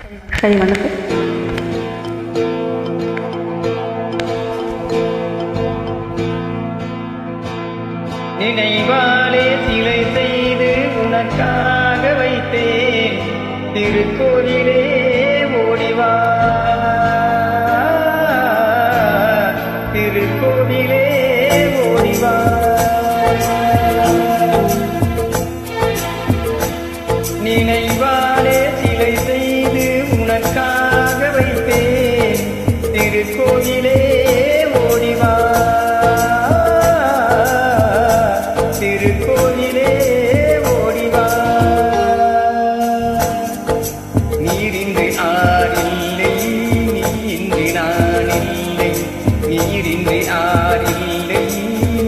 கை வணக்கம். நினைவாலே சிலை செய்து உனக்காக வைத்தேன், திருக்கோயிலே ஓடிவா, திருக்கோயிலே ஓடிவா. நினைவாலே சிலை செய்து உனக்காக வைத்தேன், திருக்கோயிலே ஓடிவா, திருக்கோயிலே ஓடிவா. நீரின்றி ஆறில்லை, நீயின்றி நானில்லை, நீரின்றி ஆறில்லை,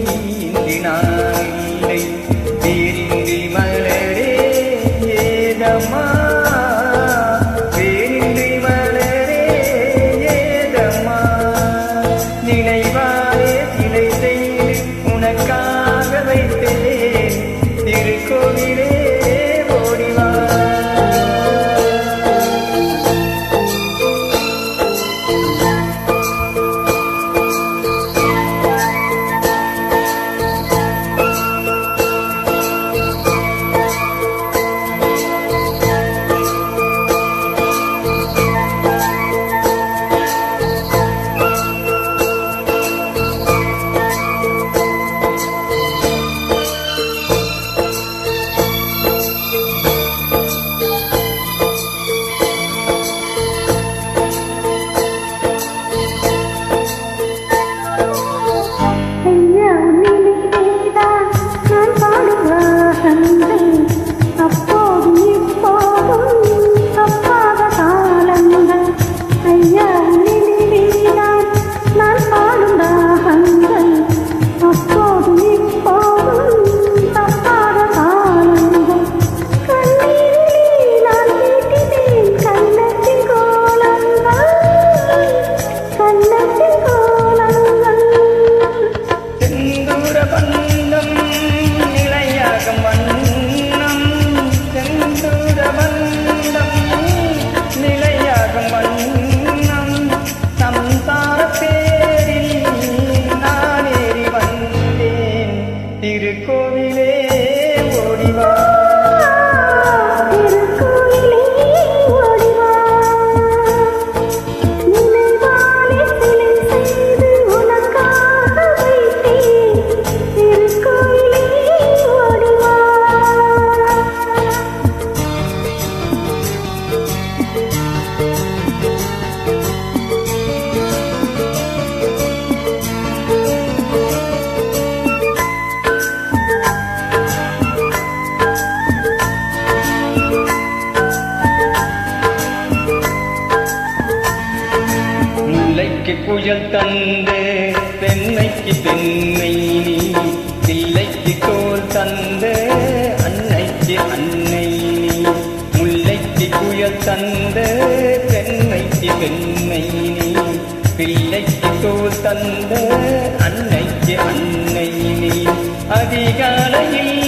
நீயின்றி நானில்லை, நீரின்றி மலரே ஏதம்மா, வேரின்றி மலரே ஏதம்மா. நினைவாலே சிலை செய்து உனக்காக வைத்தேன், திருக்கோவிலே ஓடிவா. திருக்கோவிலே ஓடிவா, திருக்கோவிலே ஓடிவா. நினைவாலே சிலை செய்து உனக்காக வைத்தேன், திருக்கோவிலே ஓடிவா. முல்லைக்கு புயல் தந்து பெண்மைக்கு பெண்மை நீ, பிள்ளைக்கு தோல் தந்து அன்னைக்கு அன்னை நீ. முல்லைக்கு புயல் தந்து பெண்மைக்கு பெண்மை நீ, பிள்ளைக்கு தோல் தந்து அன்னைக்கு அன்னை நீ. அதிகாலையில்